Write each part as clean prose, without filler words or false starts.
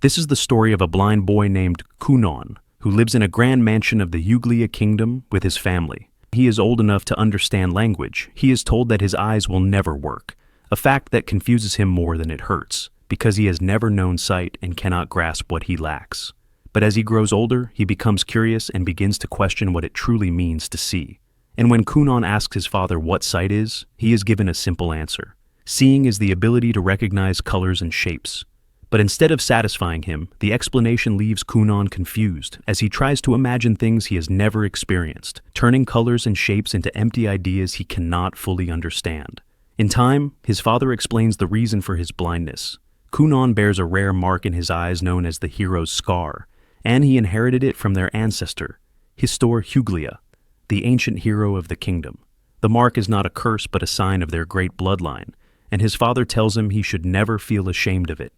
This is the story of a blind boy named Kunon, who lives in a grand mansion of the Huglia kingdom with his family. He is old enough to understand language. He is told that his eyes will never work, a fact that confuses him more than it hurts, because he has never known sight and cannot grasp what he lacks. But as he grows older, he becomes curious and begins to question what it truly means to see. And when Kunon asks his father what sight is, he is given a simple answer. Seeing is the ability to recognize colors and shapes. But instead of satisfying him, the explanation leaves Kunon confused as he tries to imagine things he has never experienced, turning colors and shapes into empty ideas he cannot fully understand. In time, his father explains the reason for his blindness. Kunon bears a rare mark in his eyes known as the hero's scar, and he inherited it from their ancestor, Histor Huglia, the ancient hero of the kingdom. The mark is not a curse but a sign of their great bloodline, and his father tells him he should never feel ashamed of it.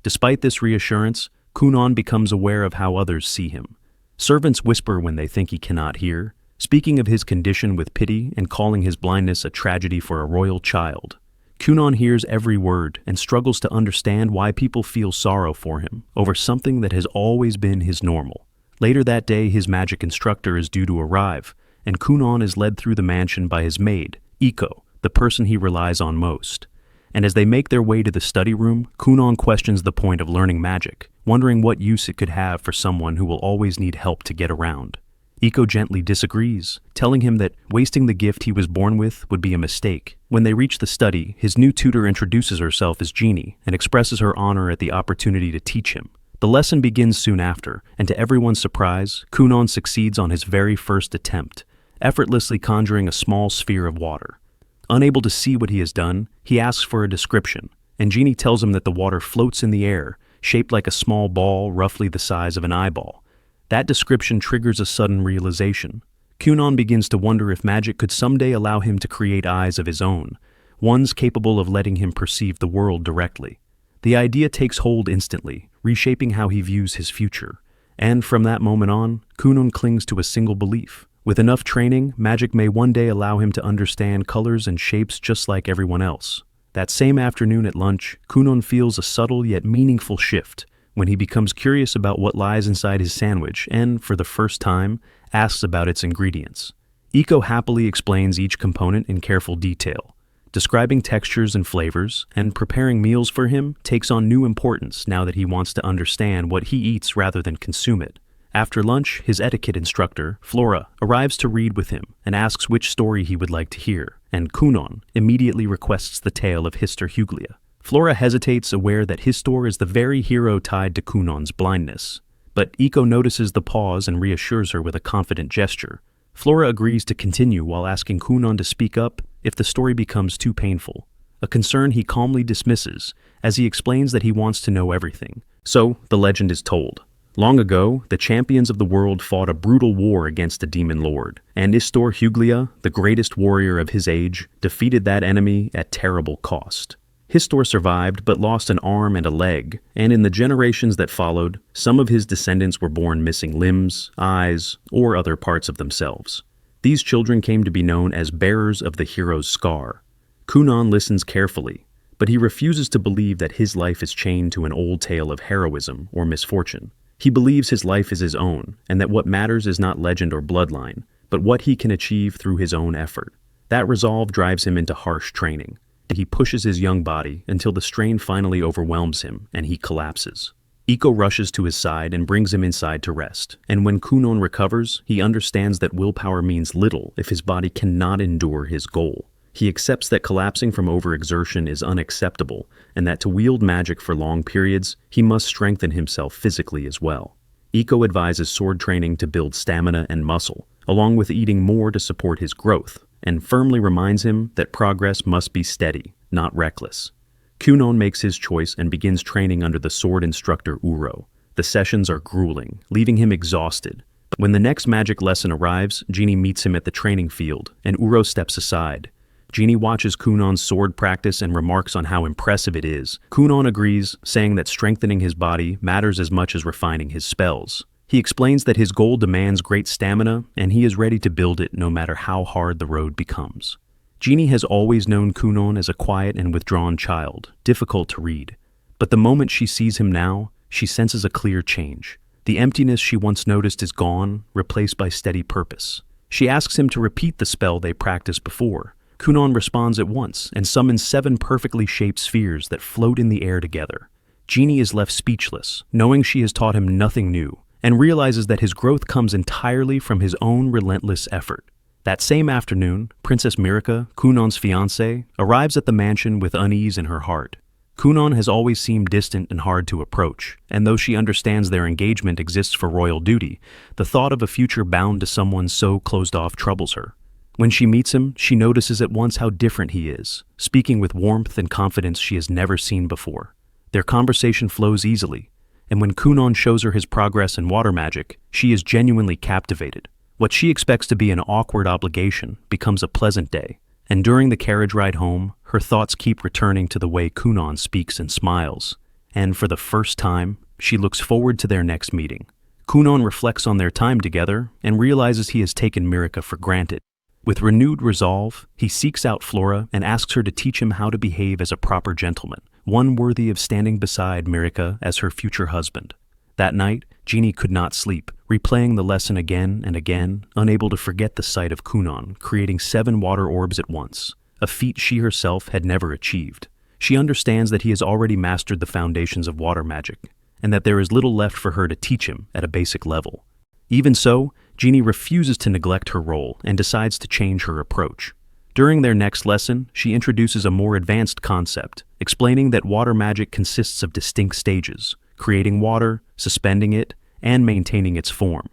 Despite this reassurance, Kunon becomes aware of how others see him. Servants whisper when they think he cannot hear, speaking of his condition with pity and calling his blindness a tragedy for a royal child. Kunon hears every word and struggles to understand why people feel sorrow for him over something that has always been his normal. Later that day, his magic instructor is due to arrive, and Kunon is led through the mansion by his maid, Iko, the person he relies on most. And as they make their way to the study room, Kunon questions the point of learning magic, wondering what use it could have for someone who will always need help to get around. Iko gently disagrees, telling him that wasting the gift he was born with would be a mistake. When they reach the study, his new tutor introduces herself as Jeannie and expresses her honor at the opportunity to teach him. The lesson begins soon after, and to everyone's surprise, Kunon succeeds on his very first attempt, effortlessly conjuring a small sphere of water. Unable to see what he has done, he asks for a description, and Jeannie tells him that the water floats in the air, shaped like a small ball roughly the size of an eyeball. That description triggers a sudden realization. Kunon begins to wonder if magic could someday allow him to create eyes of his own, ones capable of letting him perceive the world directly. The idea takes hold instantly, reshaping how he views his future. And from that moment on, Kunon clings to a single belief. With enough training, magic may one day allow him to understand colors and shapes just like everyone else. That same afternoon at lunch, Kunon feels a subtle yet meaningful shift when he becomes curious about what lies inside his sandwich and, for the first time, asks about its ingredients. Iko happily explains each component in careful detail. Describing textures and flavors, and preparing meals for him takes on new importance now that he wants to understand what he eats rather than consume it. After lunch, his etiquette instructor, Flora, arrives to read with him and asks which story he would like to hear, and Kunon immediately requests the tale of Histor Huglia. Flora hesitates, aware that Histor is the very hero tied to Kunon's blindness. But Iko notices the pause and reassures her with a confident gesture. Flora agrees to continue while asking Kunon to speak up if the story becomes too painful, a concern he calmly dismisses as he explains that he wants to know everything. So, the legend is told. Long ago, the champions of the world fought a brutal war against a demon lord, and Histor Huglia, the greatest warrior of his age, defeated that enemy at terrible cost. Histor survived but lost an arm and a leg, and in the generations that followed, some of his descendants were born missing limbs, eyes, or other parts of themselves. These children came to be known as bearers of the hero's scar. Kunon listens carefully, but he refuses to believe that his life is chained to an old tale of heroism or misfortune. He believes his life is his own, and that what matters is not legend or bloodline, but what he can achieve through his own effort. That resolve drives him into harsh training. He pushes his young body until the strain finally overwhelms him, and he collapses. Iko rushes to his side and brings him inside to rest, and when Kunon recovers, he understands that willpower means little if his body cannot endure his goal. He accepts that collapsing from overexertion is unacceptable, and that to wield magic for long periods, he must strengthen himself physically as well. Iko advises sword training to build stamina and muscle, along with eating more to support his growth, and firmly reminds him that progress must be steady, not reckless. Kunon makes his choice and begins training under the sword instructor Uro. The sessions are grueling, leaving him exhausted. But when the next magic lesson arrives, Jeannie meets him at the training field, and Uro steps aside. Jeannie watches Kunon's sword practice and remarks on how impressive it is. Kunon agrees, saying that strengthening his body matters as much as refining his spells. He explains that his goal demands great stamina, and he is ready to build it no matter how hard the road becomes. Jeannie has always known Kunon as a quiet and withdrawn child, difficult to read. But the moment she sees him now, she senses a clear change. The emptiness she once noticed is gone, replaced by steady purpose. She asks him to repeat the spell they practiced before. Kunon responds at once and summons 7 perfectly shaped spheres that float in the air together. Genie is left speechless, knowing she has taught him nothing new, and realizes that his growth comes entirely from his own relentless effort. That same afternoon, Princess Mirica, Kunon's fiance, arrives at the mansion with unease in her heart. Kunon has always seemed distant and hard to approach, and though she understands their engagement exists for royal duty, the thought of a future bound to someone so closed off troubles her. When she meets him, she notices at once how different he is, speaking with warmth and confidence she has never seen before. Their conversation flows easily, and when Kunon shows her his progress in water magic, she is genuinely captivated. What she expects to be an awkward obligation becomes a pleasant day, and during the carriage ride home, her thoughts keep returning to the way Kunon speaks and smiles. And for the first time, she looks forward to their next meeting. Kunon reflects on their time together and realizes he has taken Mirica for granted. With renewed resolve, he seeks out Flora and asks her to teach him how to behave as a proper gentleman, one worthy of standing beside Mirica as her future husband. That night, Genie could not sleep, replaying the lesson again and again, unable to forget the sight of Kunon creating 7 water orbs at once, a feat she herself had never achieved. She understands that he has already mastered the foundations of water magic, and that there is little left for her to teach him at a basic level. Even so, Genie refuses to neglect her role and decides to change her approach. During their next lesson, she introduces a more advanced concept, explaining that water magic consists of distinct stages: creating water, suspending it, and maintaining its form.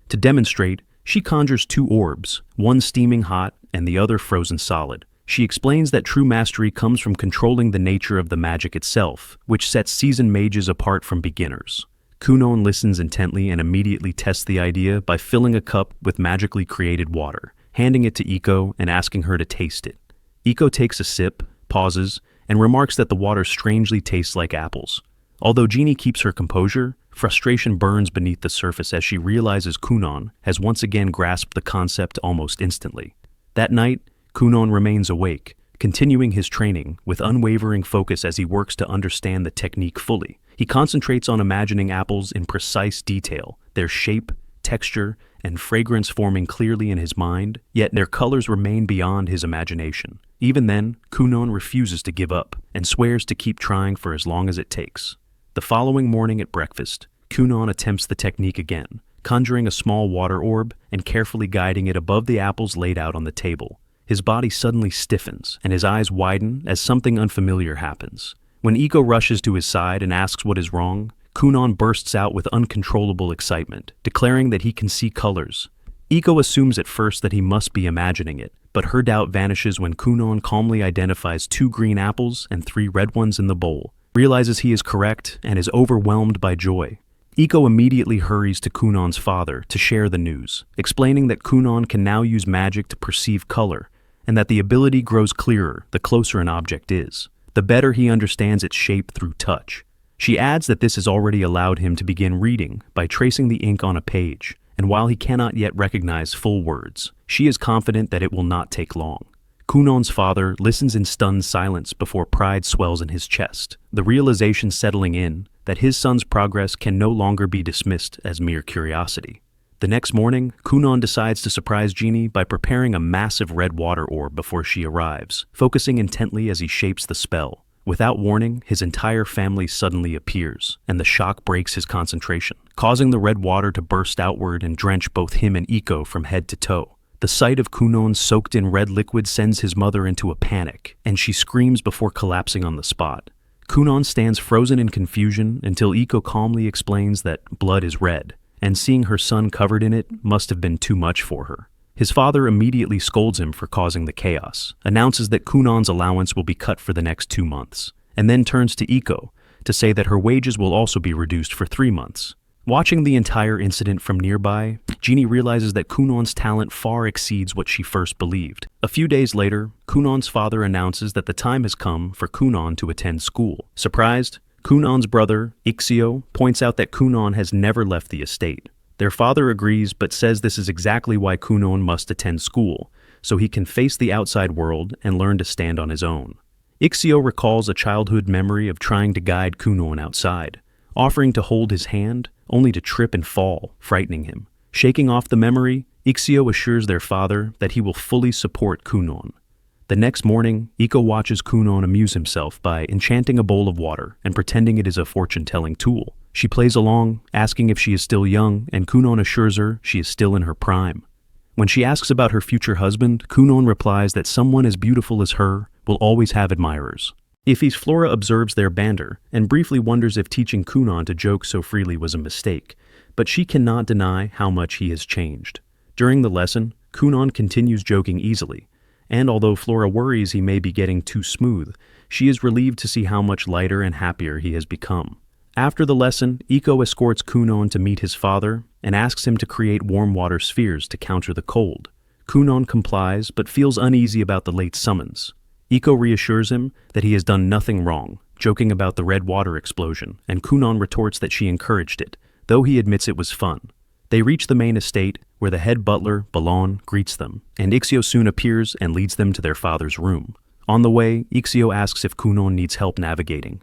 To demonstrate, she conjures 2 orbs, one steaming hot and the other frozen solid. She explains that true mastery comes from controlling the nature of the magic itself, which sets seasoned mages apart from beginners. Kunon listens intently and immediately tests the idea by filling a cup with magically created water, handing it to Iko and asking her to taste it. Iko takes a sip, pauses, and remarks that the water strangely tastes like apples. Although Genie keeps her composure, frustration burns beneath the surface as she realizes Kunon has once again grasped the concept almost instantly. That night, Kunon remains awake, continuing his training with unwavering focus as he works to understand the technique fully. He concentrates on imagining apples in precise detail, their shape, texture, and fragrance forming clearly in his mind, yet their colors remain beyond his imagination. Even then, Kunon refuses to give up and swears to keep trying for as long as it takes. The following morning at breakfast, Kunon attempts the technique again, conjuring a small water orb and carefully guiding it above the apples laid out on the table. His body suddenly stiffens and his eyes widen as something unfamiliar happens. When Iko rushes to his side and asks what is wrong, Kunon bursts out with uncontrollable excitement, declaring that he can see colors. Iko assumes at first that he must be imagining it, but her doubt vanishes when Kunon calmly identifies 2 green apples and 3 red ones in the bowl, realizes he is correct, and is overwhelmed by joy. Iko immediately hurries to Kunon's father to share the news, explaining that Kunon can now use magic to perceive color, and that the ability grows clearer the closer an object is, the better he understands its shape through touch. She adds that this has already allowed him to begin reading by tracing the ink on a page, and while he cannot yet recognize full words, she is confident that it will not take long. Kunon's father listens in stunned silence before pride swells in his chest, the realization settling in that his son's progress can no longer be dismissed as mere curiosity. The next morning, Kunon decides to surprise Genie by preparing a massive red water orb before she arrives, focusing intently as he shapes the spell. Without warning, his entire family suddenly appears, and the shock breaks his concentration, causing the red water to burst outward and drench both him and Iko from head to toe. The sight of Kunon soaked in red liquid sends his mother into a panic, and she screams before collapsing on the spot. Kunon stands frozen in confusion until Iko calmly explains that blood is red, and seeing her son covered in it must have been too much for her. His father immediately scolds him for causing the chaos, announces that Kunon's allowance will be cut for the next 2 months, and then turns to Iko to say that her wages will also be reduced for 3 months. Watching the entire incident from nearby, Genie realizes that Kunon's talent far exceeds what she first believed. A few days later, Kunon's father announces that the time has come for Kunon to attend school. Surprised, Kunon's brother, Ixio, points out that Kunon has never left the estate. Their father agrees but says this is exactly why Kunon must attend school, so he can face the outside world and learn to stand on his own. Ixio recalls a childhood memory of trying to guide Kunon outside, offering to hold his hand, only to trip and fall, frightening him. Shaking off the memory, Ixio assures their father that he will fully support Kunon. The next morning, Iko watches Kunon amuse himself by enchanting a bowl of water and pretending it is a fortune-telling tool. She plays along, asking if she is still young, and Kunon assures her she is still in her prime. When she asks about her future husband, Kunon replies that someone as beautiful as her will always have admirers. Flora observes their banter and briefly wonders if teaching Kunon to joke so freely was a mistake, but she cannot deny how much he has changed. During the lesson, Kunon continues joking easily, and although Flora worries he may be getting too smooth, she is relieved to see how much lighter and happier he has become. After the lesson, Iko escorts Kunon to meet his father and asks him to create warm water spheres to counter the cold. Kunon complies but feels uneasy about the late summons. Iko reassures him that he has done nothing wrong, joking about the red water explosion, and Kunon retorts that she encouraged it, though he admits it was fun. They reach the main estate, where the head butler, Balon, greets them, and Ixio soon appears and leads them to their father's room. On the way, Ixio asks if Kunon needs help navigating.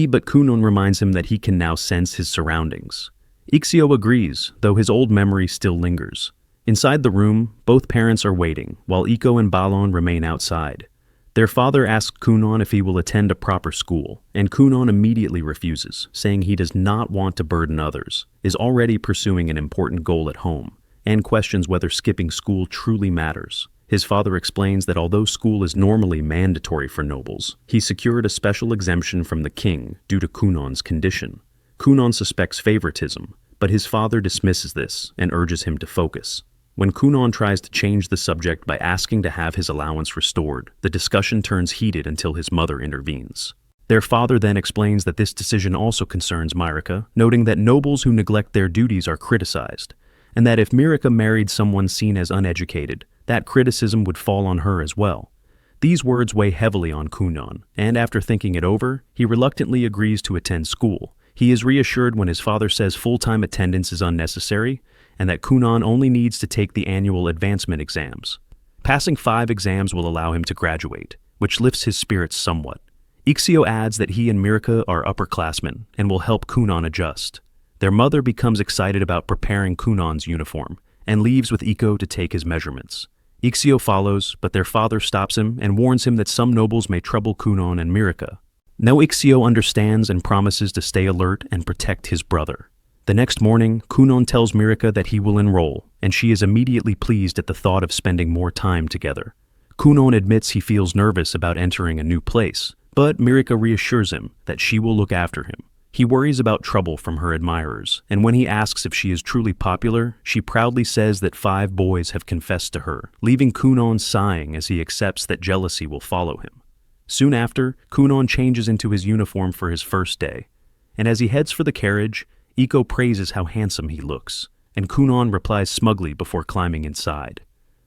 But Kunon reminds him that he can now sense his surroundings. Ixio agrees, though his old memory still lingers. Inside the room, both parents are waiting, while Iko and Balon remain outside. Their father asks Kunon if he will attend a proper school, and Kunon immediately refuses, saying he does not want to burden others, is already pursuing an important goal at home, and questions whether skipping school truly matters. His father explains that although school is normally mandatory for nobles, he secured a special exemption from the king due to Kunon's condition. Kunon suspects favoritism, but his father dismisses this and urges him to focus. When Kunon tries to change the subject by asking to have his allowance restored, the discussion turns heated until his mother intervenes. Their father then explains that this decision also concerns Mirika, noting that nobles who neglect their duties are criticized, and that if Mirika married someone seen as uneducated, that criticism would fall on her as well. These words weigh heavily on Kunon, and after thinking it over, he reluctantly agrees to attend school. He is reassured when his father says full-time attendance is unnecessary, and that Kunon only needs to take the annual advancement exams. Passing 5 exams will allow him to graduate, which lifts his spirits somewhat. Ixio adds that he and Mirika are upperclassmen and will help Kunon adjust. Their mother becomes excited about preparing Kunon's uniform, and leaves with Iko to take his measurements. Ixio follows, but their father stops him and warns him that some nobles may trouble Kunon and Mirika. Now Ixio understands and promises to stay alert and protect his brother. The next morning, Kunon tells Mirika that he will enroll, and she is immediately pleased at the thought of spending more time together. Kunon admits he feels nervous about entering a new place, but Mirika reassures him that she will look after him. He worries about trouble from her admirers, and when he asks if she is truly popular, she proudly says that 5 boys have confessed to her, leaving Kunon sighing as he accepts that jealousy will follow him. Soon after, Kunon changes into his uniform for his first day, and as he heads for the carriage, Iko praises how handsome he looks, and Kunon replies smugly before climbing inside.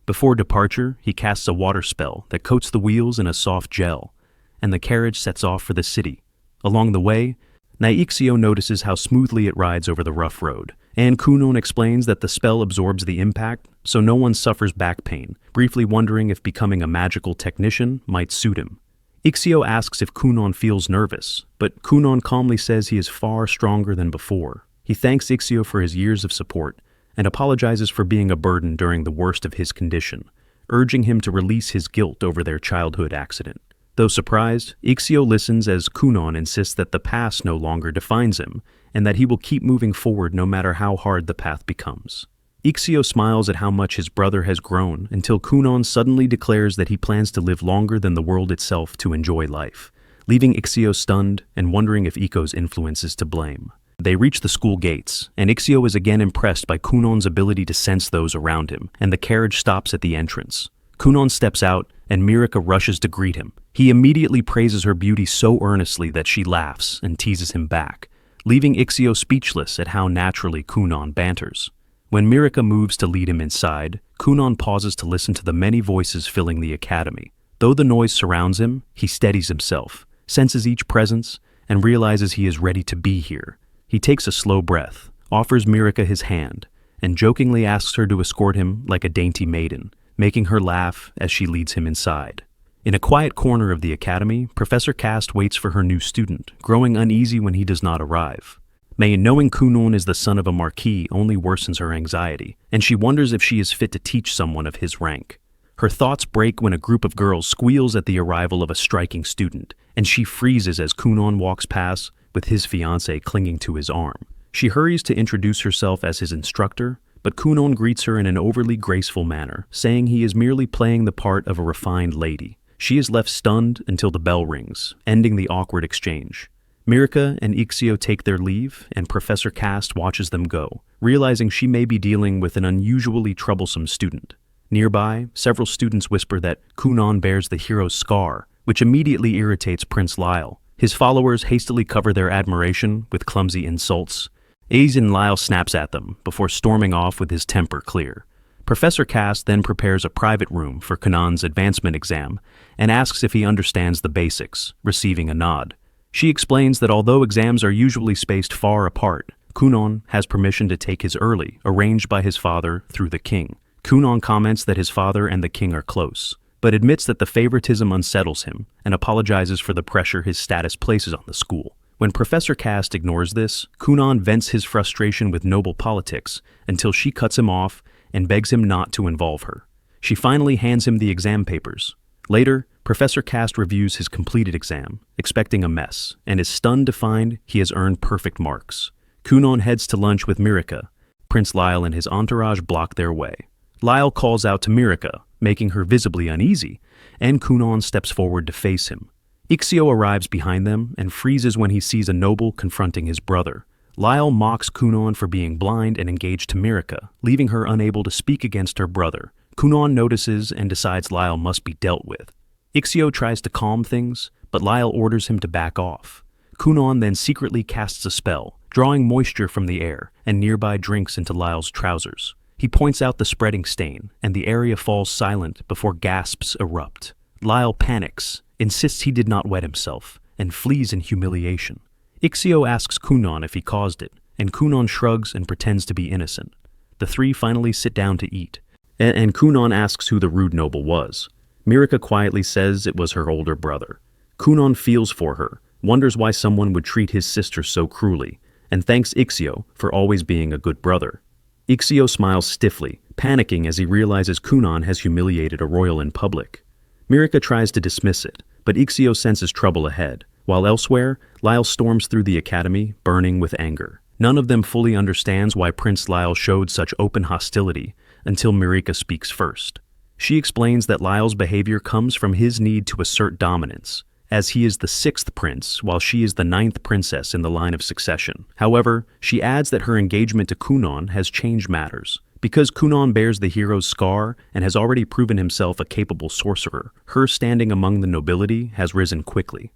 Before departure, he casts a water spell that coats the wheels in a soft gel, and the carriage sets off for the city. Along the way, Ixio notices how smoothly it rides over the rough road, and Kunon explains that the spell absorbs the impact, so no one suffers back pain, briefly wondering if becoming a magical technician might suit him. Ixio asks if Kunon feels nervous, but Kunon calmly says he is far stronger than before. He thanks Ixio for his years of support, and apologizes for being a burden during the worst of his condition, urging him to release his guilt over their childhood accident. Though surprised, Ixio listens as Kunon insists that the past no longer defines him, and that he will keep moving forward no matter how hard the path becomes. Ixio smiles at how much his brother has grown until Kunon suddenly declares that he plans to live longer than the world itself to enjoy life, leaving Ixio stunned and wondering if Iko's influence is to blame. They reach the school gates, and Ixio is again impressed by Kunon's ability to sense those around him, and the carriage stops at the entrance. Kunon steps out, and Mirika rushes to greet him. He immediately praises her beauty so earnestly that she laughs and teases him back, leaving Ixio speechless at how naturally Kunon banters. When Mirika moves to lead him inside, Kunon pauses to listen to the many voices filling the academy. Though the noise surrounds him, he steadies himself, senses each presence, and realizes he is ready to be here. He takes a slow breath, offers Mirika his hand, and jokingly asks her to escort him like a dainty maiden, making her laugh as she leads him inside. In a quiet corner of the academy, Professor Cast waits for her new student, growing uneasy when he does not arrive. Knowing Kunon is the son of a marquis only worsens her anxiety, and she wonders if she is fit to teach someone of his rank. Her thoughts break when a group of girls squeals at the arrival of a striking student, and she freezes as Kunon walks past with his fiance clinging to his arm. She hurries to introduce herself as his instructor, but Kunon greets her in an overly graceful manner, saying he is merely playing the part of a refined lady. She is left stunned until the bell rings, ending the awkward exchange. Mirika and Ixio take their leave, and Professor Cast watches them go, realizing she may be dealing with an unusually troublesome student. Nearby, several students whisper that Kunon bears the hero's scar, which immediately irritates Prince Lyle. His followers hastily cover their admiration with clumsy insults. Lyle snaps at them before storming off with his temper clear. Professor Cast then prepares a private room for Kunon's advancement exam and asks if he understands the basics, receiving a nod. She explains that although exams are usually spaced far apart, Kunon has permission to take his early, arranged by his father through the king. Kunon comments that his father and the king are close, but admits that the favoritism unsettles him and apologizes for the pressure his status places on the school. When Professor Cast ignores this, Kunon vents his frustration with noble politics until she cuts him off and begs him not to involve her. She finally hands him the exam papers. Later, Professor Cast reviews his completed exam, expecting a mess, and is stunned to find he has earned perfect marks. Kunon heads to lunch with Mirika. Prince Lyle and his entourage block their way. Lyle calls out to Mirika, making her visibly uneasy, and Kunon steps forward to face him. Ixio arrives behind them and freezes when he sees a noble confronting his brother. Lyle mocks Kunon for being blind and engaged to Mirika, leaving her unable to speak against her brother. Kunon notices and decides Lyle must be dealt with. Ixio tries to calm things, but Lyle orders him to back off. Kunon then secretly casts a spell, drawing moisture from the air, and nearby drinks into Lyle's trousers. He points out the spreading stain, and the area falls silent before gasps erupt. Lyle panics, insists he did not wet himself, and flees in humiliation. Ixio asks Kunon if he caused it, and Kunon shrugs and pretends to be innocent. The three finally sit down to eat, and Kunon asks who the rude noble was. Mirika quietly says it was her older brother. Kunon feels for her, wonders why someone would treat his sister so cruelly, and thanks Ixio for always being a good brother. Ixio smiles stiffly, panicking as he realizes Kunon has humiliated a royal in public. Mirika tries to dismiss it, but Ixio senses trouble ahead, while elsewhere, Lyle storms through the academy, burning with anger. None of them fully understands why Prince Lyle showed such open hostility until Mirika speaks first. She explains that Lyle's behavior comes from his need to assert dominance, as he is the 6th prince while she is the 9th princess in the line of succession. However, she adds that her engagement to Kunon has changed matters. Because Kunon bears the hero's scar and has already proven himself a capable sorcerer, her standing among the nobility has risen quickly.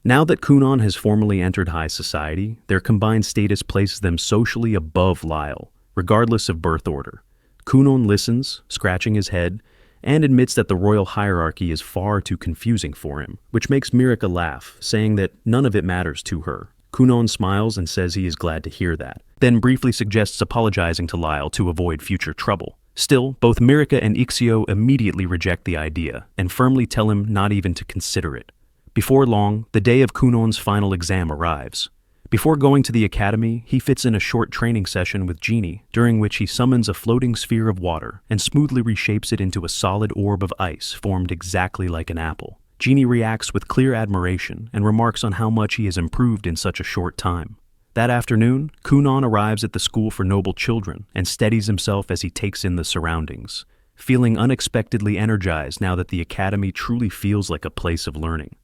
Now that Kunon has formally entered high society, their combined status places them socially above Lyle, regardless of birth order. Kunon listens, scratching his head, and admits that the royal hierarchy is far too confusing for him, which makes Mirika laugh, saying that none of it matters to her. Kunon smiles and says he is glad to hear that, then briefly suggests apologizing to Lyle to avoid future trouble. Still, both Mirika and Ixio immediately reject the idea and firmly tell him not even to consider it. Before long, the day of Kunon's final exam arrives. Before going to the academy, he fits in a short training session with Genie, during which he summons a floating sphere of water and smoothly reshapes it into a solid orb of ice formed exactly like an apple. Genie reacts with clear admiration and remarks on how much he has improved in such a short time. That afternoon, Kunon arrives at the school for noble children and steadies himself as he takes in the surroundings, feeling unexpectedly energized now that the academy truly feels like a place of learning.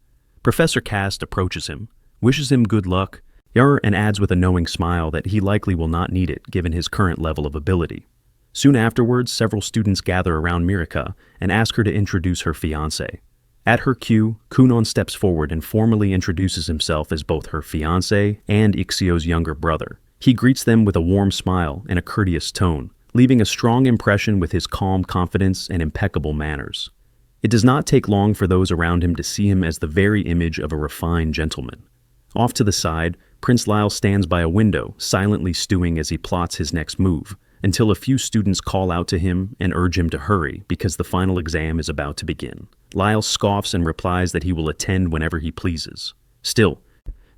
Professor Cast approaches him, wishes him good luck, and adds with a knowing smile that he likely will not need it given his current level of ability. Soon afterwards, several students gather around Mirika and ask her to introduce her fiance. At her cue, Kunon steps forward and formally introduces himself as both her fiance and Ixio's younger brother. He greets them with a warm smile and a courteous tone, leaving a strong impression with his calm confidence and impeccable manners. It does not take long for those around him to see him as the very image of a refined gentleman. Off to the side, Prince Lyle stands by a window, silently stewing as he plots his next move, until a few students call out to him and urge him to hurry because the final exam is about to begin. Lyle scoffs and replies that he will attend whenever he pleases. Still,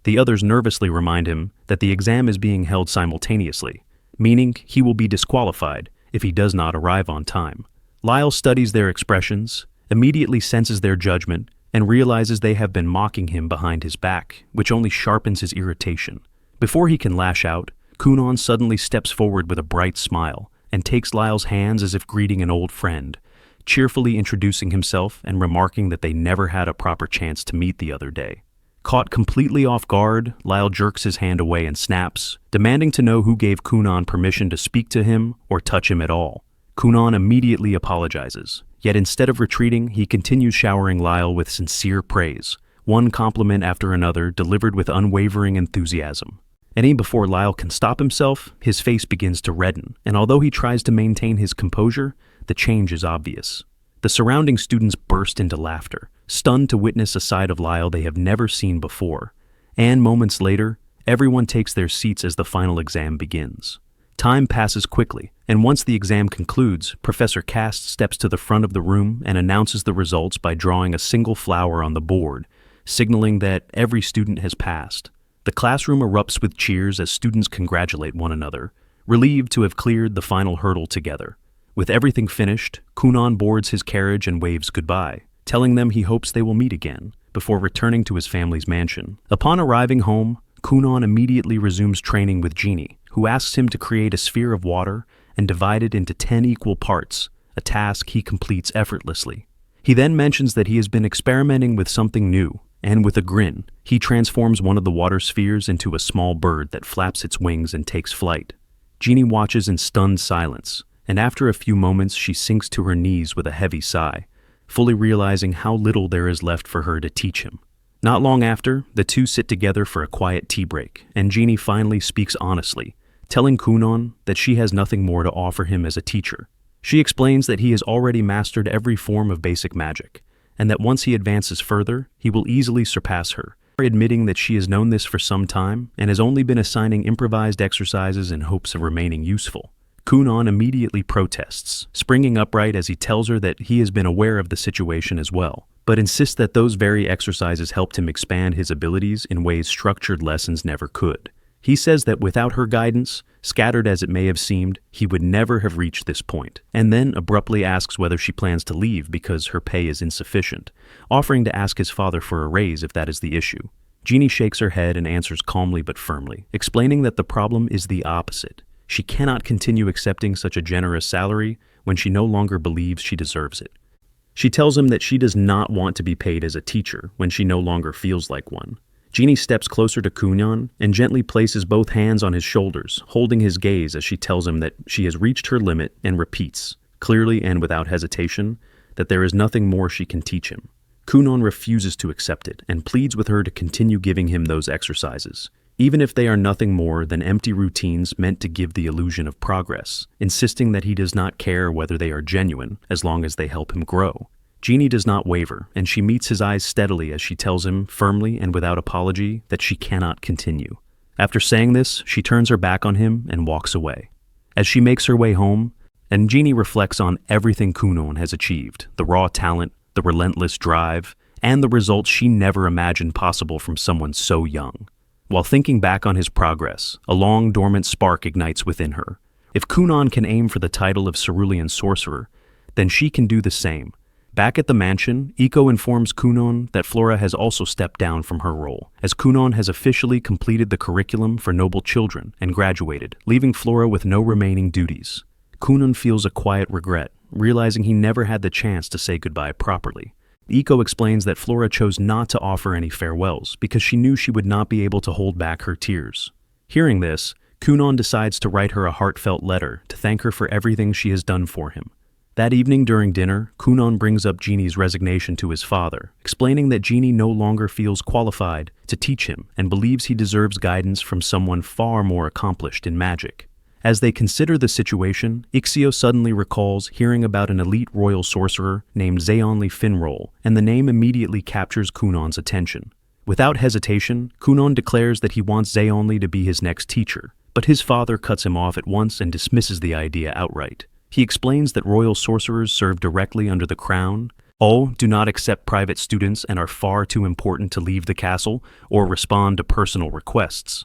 The others nervously remind him that the exam is being held simultaneously, meaning he will be disqualified if he does not arrive on time. Lyle studies their expressions, immediately senses their judgment, and realizes they have been mocking him behind his back, which only sharpens his irritation. Before he can lash out, Kunon suddenly steps forward with a bright smile and takes Lyle's hands as if greeting an old friend, cheerfully introducing himself and remarking that they never had a proper chance to meet the other day. Caught completely off guard, Lyle jerks his hand away and snaps, demanding to know who gave Kunon permission to speak to him or touch him at all. Kunon immediately apologizes, yet instead of retreating, he continues showering Lyle with sincere praise, one compliment after another delivered with unwavering enthusiasm. And even before Lyle can stop himself, his face begins to redden, and although he tries to maintain his composure, the change is obvious. The surrounding students burst into laughter, stunned to witness a side of Lyle they have never seen before. And moments later, everyone takes their seats as the final exam begins. Time passes quickly, and once the exam concludes, Professor Cast steps to the front of the room and announces the results by drawing a single flower on the board, signaling that every student has passed. The classroom erupts with cheers as students congratulate one another, relieved to have cleared the final hurdle together. With everything finished, Kunon boards his carriage and waves goodbye, telling them he hopes they will meet again, before returning to his family's mansion. Upon arriving home, Kunon immediately resumes training with Genie, who asks him to create a sphere of water and divide it into 10 equal parts, a task he completes effortlessly. He then mentions that he has been experimenting with something new, and with a grin, he transforms one of the water spheres into a small bird that flaps its wings and takes flight. Genie watches in stunned silence, and after a few moments she sinks to her knees with a heavy sigh, fully realizing how little there is left for her to teach him. Not long after, the two sit together for a quiet tea break, and Genie finally speaks honestly, telling Kunon that she has nothing more to offer him as a teacher. She explains that he has already mastered every form of basic magic, and that once he advances further, he will easily surpass her, admitting that she has known this for some time and has only been assigning improvised exercises in hopes of remaining useful. Kunon immediately protests, springing upright as he tells her that he has been aware of the situation as well, but insists that those very exercises helped him expand his abilities in ways structured lessons never could. He says that without her guidance, scattered as it may have seemed, he would never have reached this point, and then abruptly asks whether she plans to leave because her pay is insufficient, offering to ask his father for a raise if that is the issue. Genie shakes her head and answers calmly but firmly, explaining that the problem is the opposite. She cannot continue accepting such a generous salary when she no longer believes she deserves it. She tells him that she does not want to be paid as a teacher when she no longer feels like one. Genie steps closer to Kunon and gently places both hands on his shoulders, holding his gaze as she tells him that she has reached her limit and repeats, clearly and without hesitation, that there is nothing more she can teach him. Kunon refuses to accept it and pleads with her to continue giving him those exercises, even if they are nothing more than empty routines meant to give the illusion of progress, insisting that he does not care whether they are genuine as long as they help him grow. Genie does not waver, and she meets his eyes steadily as she tells him, firmly and without apology, that she cannot continue. After saying this, she turns her back on him and walks away. As she makes her way home, and Genie reflects on everything Kunon has achieved, the raw talent, the relentless drive, and the results she never imagined possible from someone so young. While thinking back on his progress, a long dormant spark ignites within her. If Kunon can aim for the title of Cerulean Sorcerer, then she can do the same. Back at the mansion, Iko informs Kunon that Flora has also stepped down from her role, as Kunon has officially completed the curriculum for noble children and graduated, leaving Flora with no remaining duties. Kunon feels a quiet regret, realizing he never had the chance to say goodbye properly. Iko explains that Flora chose not to offer any farewells because she knew she would not be able to hold back her tears. Hearing this, Kunon decides to write her a heartfelt letter to thank her for everything she has done for him. That evening during dinner, Kunon brings up Genie's resignation to his father, explaining that Genie no longer feels qualified to teach him and believes he deserves guidance from someone far more accomplished in magic. As they consider the situation, Ixio suddenly recalls hearing about an elite royal sorcerer named Zeonli Finroll, and the name immediately captures Kunon's attention. Without hesitation, Kunon declares that he wants Zeonli to be his next teacher, but his father cuts him off at once and dismisses the idea outright. He explains that royal sorcerers serve directly under the crown, All do not accept private students and are far too important to leave the castle or respond to personal requests.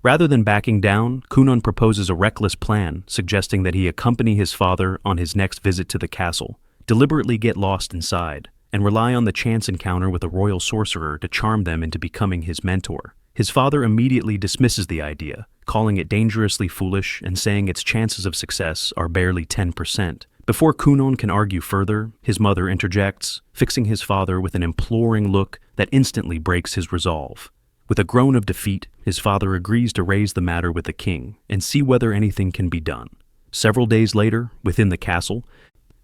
Rather than backing down, Kunon proposes a reckless plan, suggesting that he accompany his father on his next visit to the castle, deliberately get lost inside, and rely on the chance encounter with a royal sorcerer to charm them into becoming his mentor. His father immediately dismisses the idea, calling it dangerously foolish and saying its chances of success are barely 10%. Before Kunon can argue further, his mother interjects, fixing his father with an imploring look that instantly breaks his resolve. With a groan of defeat, his father agrees to raise the matter with the king and see whether anything can be done. Several days later, within the castle,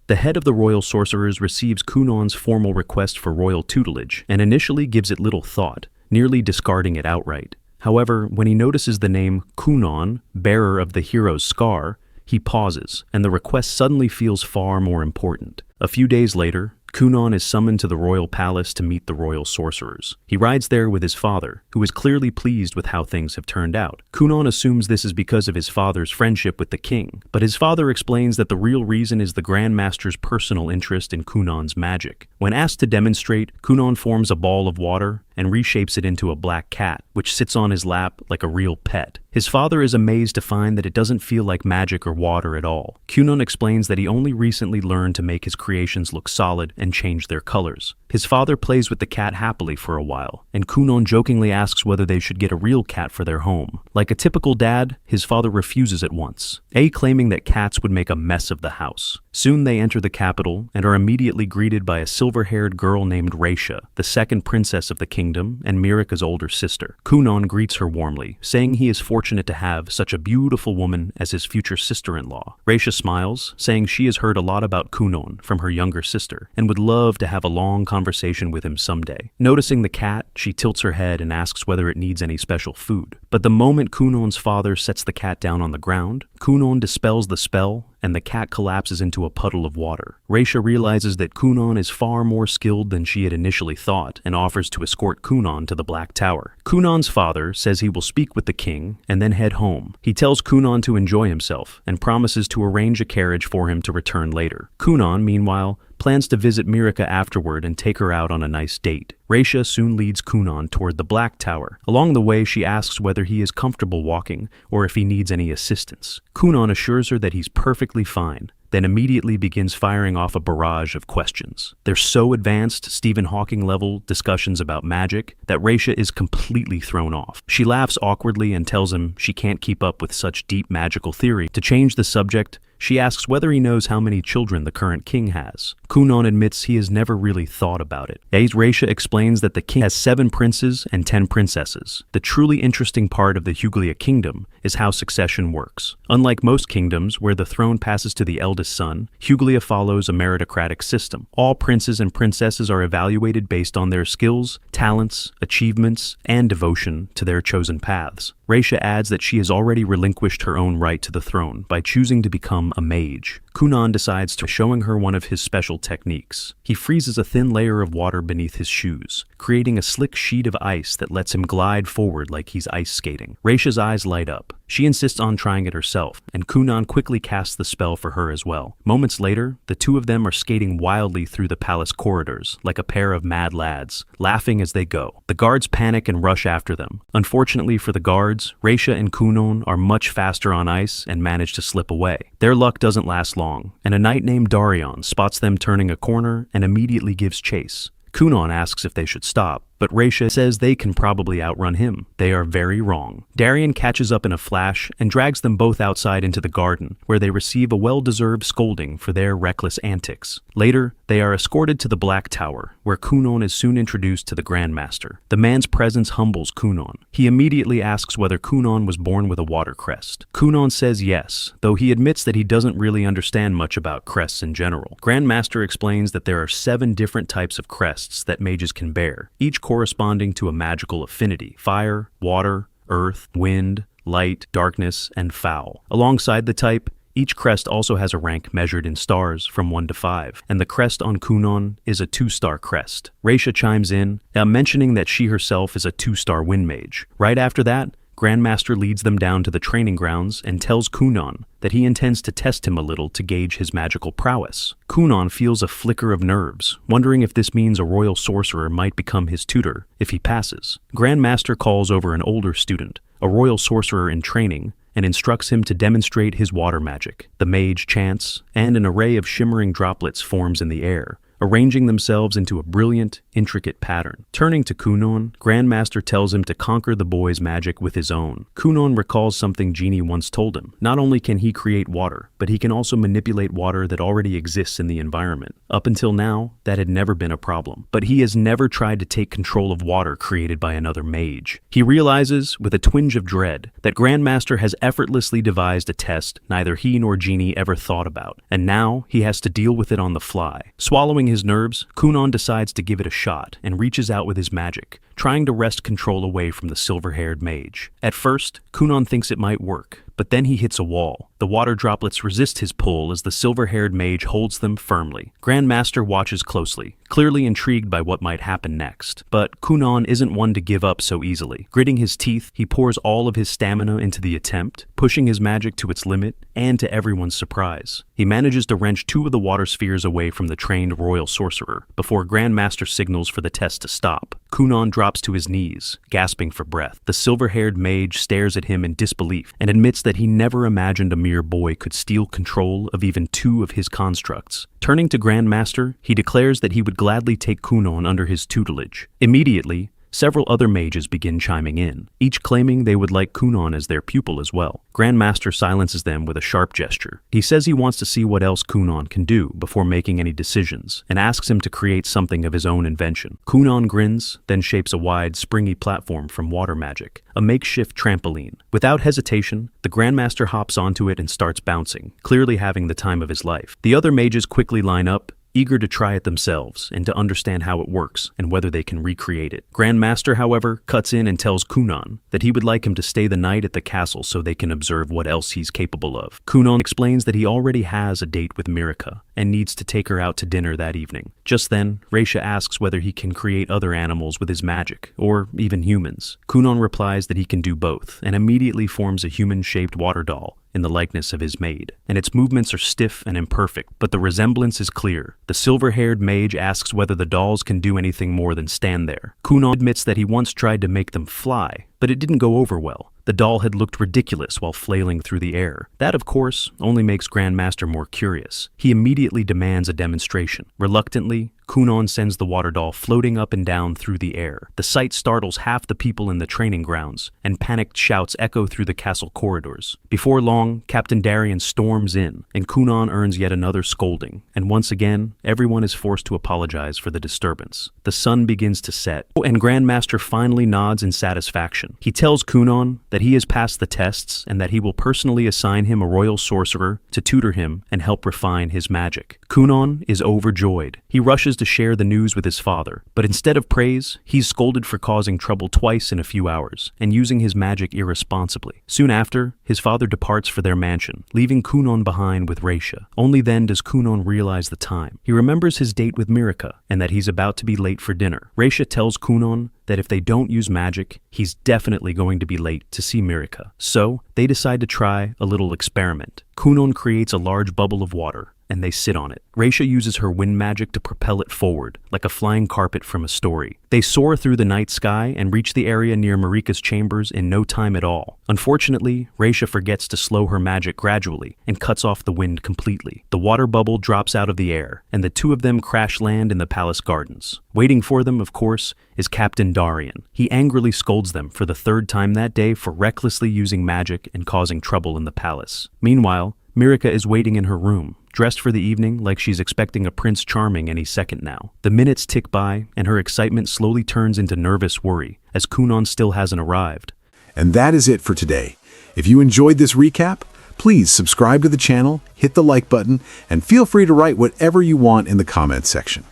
the head of the royal sorcerers receives Kunon's formal request for royal tutelage and initially gives it little thought, nearly discarding it outright. However, when he notices the name Kunon, bearer of the hero's scar, he pauses, and the request suddenly feels far more important. A few days later, Kunon is summoned to the royal palace to meet the royal sorcerers. He rides there with his father, who is clearly pleased with how things have turned out. Kunon assumes this is because of his father's friendship with the king, but his father explains that the real reason is the Grand Master's personal interest in Kunon's magic. When asked to demonstrate, Kunon forms a ball of water and reshapes it into a black cat, which sits on his lap like a real pet. His father is amazed to find that it doesn't feel like magic or water at all. Kunon explains that he only recently learned to make his creations look solid and change their colors. His father plays with the cat happily for a while, and Kunon jokingly asks whether they should get a real cat for their home. Like a typical dad, his father refuses at once, claiming that cats would make a mess of the house. Soon they enter the capital and are immediately greeted by a silver-haired girl named Raisha, the second princess of the kingdom and Mirika's older sister. Kunon greets her warmly, saying he is fortunate to have such a beautiful woman as his future sister-in-law. Raisha smiles, saying she has heard a lot about Kunon from her younger sister and would love to have a long conversation with him someday. Noticing the cat, she tilts her head and asks whether it needs any special food. But the moment Kunon's father sets the cat down on the ground, Kunon dispels the spell and the cat collapses into a puddle of water. Raisha realizes that Kunon is far more skilled than she had initially thought and offers to escort Kunon to the Black Tower. Kunon's father says he will speak with the king and then head home. He tells Kunon to enjoy himself and promises to arrange a carriage for him to return later. Kunon, meanwhile, plans to visit Mirika afterward and take her out on a nice date. Raisha soon leads Kunon toward the Black Tower. Along the way, she asks whether he is comfortable walking or if he needs any assistance. Kunon assures her that he's perfectly fine, then immediately begins firing off a barrage of questions. They're so advanced, Stephen Hawking-level discussions about magic that Raisha is completely thrown off. She laughs awkwardly and tells him she can't keep up with such deep magical theory. To change the subject, she asks whether he knows how many children the current king has. Kunon admits he has never really thought about it. Raisha explains that the king has 7 princes and 10 princesses. The truly interesting part of the Huglia kingdom is how succession works. Unlike most kingdoms where the throne passes to the eldest son, Huglia follows a meritocratic system. All princes and princesses are evaluated based on their skills, talents, achievements, and devotion to their chosen paths. Raisha adds that she has already relinquished her own right to the throne by choosing to become a mage. Kunon decides to showing her one of his special techniques. He freezes a thin layer of water beneath his shoes, creating a slick sheet of ice that lets him glide forward like he's ice skating. Raisha's eyes light up. She insists on trying it herself, and Kunon quickly casts the spell for her as well. Moments later, the two of them are skating wildly through the palace corridors like a pair of mad lads, laughing as they go. The guards panic and rush after them. Unfortunately for the guards, Raisha and Kunon are much faster on ice and manage to slip away. Their luck doesn't last long, and a knight named Darion spots them turning a corner and immediately gives chase. Kunon asks if they should stop, but Raisha says they can probably outrun him. They are very wrong. Darion catches up in a flash and drags them both outside into the garden, where they receive a well-deserved scolding for their reckless antics. Later, they are escorted to the Black Tower, where Kunon is soon introduced to the Grand Master. The man's presence humbles Kunon. He immediately asks whether Kunon was born with a water crest. Kunon says yes, though he admits that he doesn't really understand much about crests in general. Grand Master explains that there are 7 different types of crests that mages can bear, each corresponding to a magical affinity: fire, water, earth, wind, light, darkness, and foul. Alongside the type, each crest also has a rank measured in stars from 1 to 5, and the crest on Kunon is a 2-star crest. Raisha chimes in, mentioning that she herself is a 2-star wind mage. Right after that, Grandmaster leads them down to the training grounds and tells Kunon that he intends to test him a little to gauge his magical prowess. Kunon feels a flicker of nerves, wondering if this means a royal sorcerer might become his tutor if he passes. Grandmaster calls over an older student, a royal sorcerer in training, and instructs him to demonstrate his water magic. The mage chants, and an array of shimmering droplets forms in the air, arranging themselves into a brilliant, intricate pattern. Turning to Kunon, Grandmaster tells him to conquer the boy's magic with his own. Kunon recalls something Genie once told him. Not only can he create water, but he can also manipulate water that already exists in the environment. Up until now, that had never been a problem. But he has never tried to take control of water created by another mage. He realizes, with a twinge of dread, that Grandmaster has effortlessly devised a test neither he nor Genie ever thought about, and now he has to deal with it on the fly. Swallowing his nerves, Kunon decides to give it a shot and reaches out with his magic, trying to wrest control away from the silver-haired mage. At first, Kunon thinks it might work, but then he hits a wall. The water droplets resist his pull as the silver-haired mage holds them firmly. Grandmaster watches closely, clearly intrigued by what might happen next. But Kunon isn't one to give up so easily. Gritting his teeth, he pours all of his stamina into the attempt, pushing his magic to its limit, and to everyone's surprise, he manages to wrench 2 of the water spheres away from the trained royal sorcerer before Grandmaster signals for the test to stop. Kunon drops to his knees, gasping for breath. The silver-haired mage stares at him in disbelief and admits that he never imagined a mere boy could steal control of even 2 of his constructs. Turning to Grandmaster, he declares that he would gladly take Kunon under his tutelage. Immediately, several other mages begin chiming in, each claiming they would like Kunon as their pupil as well. Grandmaster silences them with a sharp gesture. He says he wants to see what else Kunon can do before making any decisions, and asks him to create something of his own invention. Kunon grins, then shapes a wide, springy platform from water magic, a makeshift trampoline. Without hesitation, the Grandmaster hops onto it and starts bouncing, clearly having the time of his life. The other mages quickly line up, eager to try it themselves and to understand how it works and whether they can recreate it. Grandmaster, however, cuts in and tells Kunon that he would like him to stay the night at the castle so they can observe what else he's capable of. Kunon explains that he already has a date with Mirika and needs to take her out to dinner that evening. Just then, Reisha asks whether he can create other animals with his magic, or even humans. Kunon replies that he can do both and immediately forms a human-shaped water doll in the likeness of his maid, and its movements are stiff and imperfect, but the resemblance is clear. The silver-haired mage asks whether the dolls can do anything more than stand there. Kunon admits that he once tried to make them fly, but it didn't go over well. The doll had looked ridiculous while flailing through the air. That, of course, only makes Grandmaster more curious. He immediately demands a demonstration. Reluctantly, Kunon sends the water doll floating up and down through the air. The sight startles half the people in the training grounds, and panicked shouts echo through the castle corridors. Before long, Captain Darien storms in, and Kunon earns yet another scolding. And once again, everyone is forced to apologize for the disturbance. The sun begins to set, and Grandmaster finally nods in satisfaction. He tells Kunon that he has passed the tests and that he will personally assign him a royal sorcerer to tutor him and help refine his magic. Kunon is overjoyed. He rushes to share the news with his father, but instead of praise, he's scolded for causing trouble twice in a few hours and using his magic irresponsibly. Soon after, his father departs for their mansion, leaving Kunon behind with Reisha. Only then does Kunon realize the time. He remembers his date with Mirika and that he's about to be late for dinner. Reisha tells Kunon that if they don't use magic, he's definitely going to be late to see Mirika. So, they decide to try a little experiment. Kunon creates a large bubble of water, and they sit on it. Reisha uses her wind magic to propel it forward, like a flying carpet from a story. They soar through the night sky and reach the area near Marika's chambers in no time at all. Unfortunately, Reisha forgets to slow her magic gradually and cuts off the wind completely. The water bubble drops out of the air, and the 2 of them crash land in the palace gardens. Waiting for them, of course, is Captain Darien. He angrily scolds them for the 3rd time that day for recklessly using magic and causing trouble in the palace. Meanwhile, Mirika is waiting in her room, dressed for the evening like she's expecting a Prince Charming any second now. The minutes tick by, and her excitement slowly turns into nervous worry, as Kunon still hasn't arrived. And that is it for today. If you enjoyed this recap, please subscribe to the channel, hit the like button, and feel free to write whatever you want in the comments section.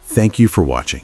Thank you for watching.